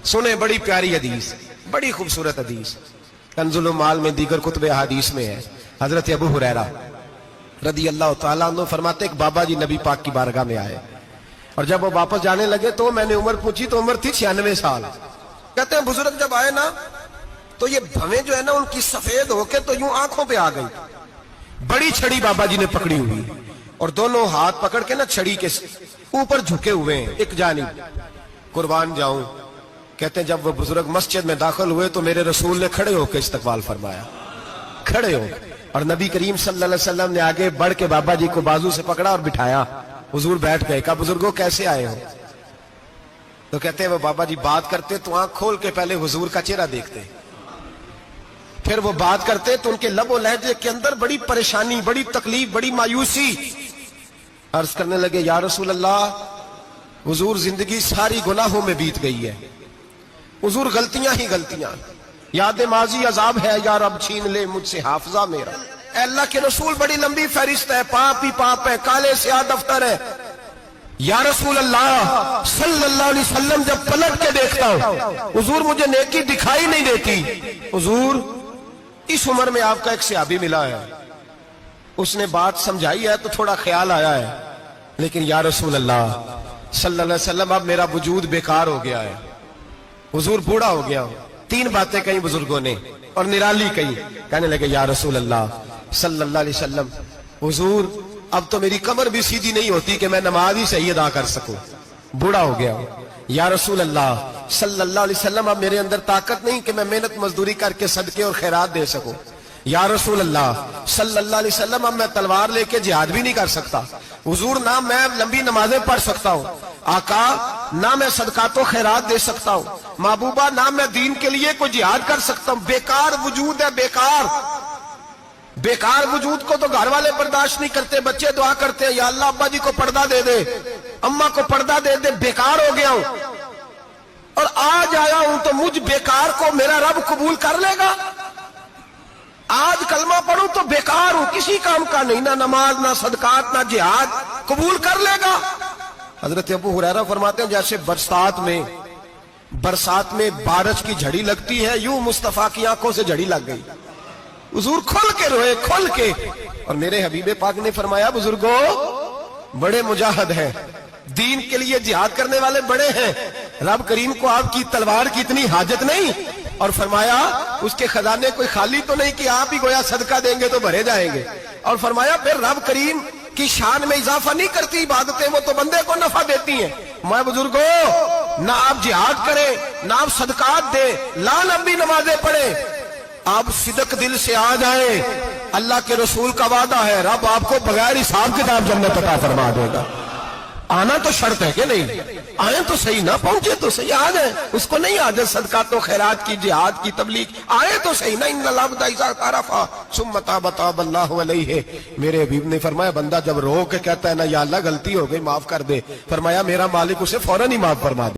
سنیں بڑی پیاری حدیث، بڑی خوبصورت حدیث، کنزُ المال میں دیگر کتب احادیث میں ہے۔ حضرت ابو ہریرہ رضی اللہ تعالیٰ عنہ فرماتے ایک بابا جی نبی پاک کی بارگاہ میں آئے، اور جب وہ واپس جانے لگے تو میں نے عمر پوچھی تو عمر تھی 96 سال۔ کہتے ہیں بزرگ جب آئے نا تو یہ بھویں جو ہے نا ان کی سفید ہو کے تو یوں آنکھوں پہ آ گئی۔ بڑی چھڑی بابا جی نے پکڑی ہوئی اور دونوں ہاتھ پکڑ کے نا چھڑی کے اوپر جھکے ہوئے ہیں ایک جانب، قربان جاؤں۔ کہتے ہیں جب وہ بزرگ مسجد میں داخل ہوئے تو میرے رسول نے کھڑے ہو کے استقبال فرمایا، کھڑے ہو، اور نبی کریم صلی اللہ علیہ وسلم نے آگے بڑھ کے بابا جی کو بازو سے پکڑا اور بٹھایا۔ حضور بیٹھ گئے، کہا بزرگوں کیسے آئے ہو؟ تو کہتے ہیں وہ بابا جی بات کرتے تو آنکھ کھول کے پہلے حضور کا چہرہ دیکھتے، پھر وہ بات کرتے تو ان کے لب و لہجے کے اندر بڑی پریشانی، بڑی تکلیف، بڑی مایوسی۔ عرض کرنے لگے یا رسول اللہ، حضور زندگی ساری گناہوں میں بیت گئی ہے، حضور غلطیاں ہی غلطیاں، یاد ماضی عذاب ہے، یا رب چھین لے مجھ سے حافظہ میرا۔ اے اللہ کے رسول بڑی لمبی فہرست ہے، پاپ ہی پاپ ہے، کالے سیاہ دفتر ہے۔ یا رسول اللہ صلی اللہ علیہ وسلم جب پلٹ کے دیکھتا ہوں حضور مجھے نیکی دکھائی نہیں دیتی۔ حضور اس عمر میں آپ کا ایک صحابی ملا ہے، اس نے بات سمجھائی ہے تو تھوڑا خیال آیا ہے، لیکن یا رسول اللہ صلی اللہ علیہ وسلم اب میرا وجود بیکار ہو گیا ہے، حضور بوڑھا ہو گیا ہوں۔ تین باتیں کہیں بزرگوں نے اور نرالی کہیں، کہنے لگے یا رسول اللہ صلی اللہ علیہ وسلم، حضور اب تو میری کمر بھی سیدھی نہیں ہوتی کہ میں نماز ہی صحیح ادا کر سکوں، بوڑھا ہو گیا ہوں۔ یا رسول اللہ صلی اللہ علیہ وسلم اب میرے اندر طاقت نہیں کہ میں محنت مزدوری کر کے صدقے اور خیرات دے سکوں۔ یا رسول اللہ صلی اللہ علیہ وسلم اب میں تلوار لے کے جہاد بھی نہیں کر سکتا، حضور نہ میں لمبی نمازیں پڑھ سکتا ہوں، آقا نہ میں صدقات و خیرات دے سکتا ہوں، محبوبہ نہ میں دین کے لیے کوئی جہاد کر سکتا ہوں، بیکار وجود ہے، بیکار بیکار وجود کو تو گھر والے برداشت نہیں کرتے، بچے دعا کرتے ہیں یا اللہ ابا جی کو پردہ دے دے، اماں کو پردہ دے دے، بیکار ہو گیا ہوں، اور آج آیا ہوں تو مجھ بیکار کو میرا رب قبول کر لے گا؟ آج کلمہ پڑھوں تو بیکار ہوں، کسی کام کا نہیں، نہ نماز نہ صدقات نہ جہاد، قبول کر لے گا؟ حضرت ابو ہریرہ فرماتے ہیں جیسے برسات میں بارش کی جھڑی لگتی ہے، یوں مصطفیٰ کی آنکھوں سے جھڑی لگ گئی، حضور کھل کے روئے، کھل کے، اور میرے حبیب پاک نے فرمایا بزرگوں بڑے مجاہد ہیں، دین کے لیے جہاد کرنے والے بڑے ہیں، رب کریم کو آپ کی تلوار کی اتنی حاجت نہیں، اور فرمایا اس کے خزانے کوئی خالی تو نہیں کہ آپ ہی گویا صدقہ دیں گے تو بھرے جائیں گے، اور فرمایا پھر رب کریم کی شان میں اضافہ نہیں کرتی عبادتیں، وہ تو بندے کو نفع دیتی ہیں۔ میں بزرگوں نہ آپ جہاد کریں نہ آپ صدقات دیں، لا لمبی نمازیں پڑھیں، آپ صدق دل سے آ جائیں، اللہ کے رسول کا وعدہ ہے رب آپ کو بغیر حساب کتاب جنت عطا فرما دے گا۔ آنا تو شرط ہے کہ نہیں؟ آئیں تو صحیح، نہ پہنچے تو صحیح، آ جائیں، اس کو نہیں آ جائے صدقات و خیرات کی، جہاد کی، تبلیغ، آئے تو صحیح، نہ ان العبد اذا اعترف ثم تاب تاب اللہ علیہ۔ میرے حبیب نے فرمایا بندہ جب رو کے کہتا ہے نا یا اللہ غلطی ہو گئی معاف کر دے، فرمایا میرا مالک اسے فوراً ہی معاف فرما دے۔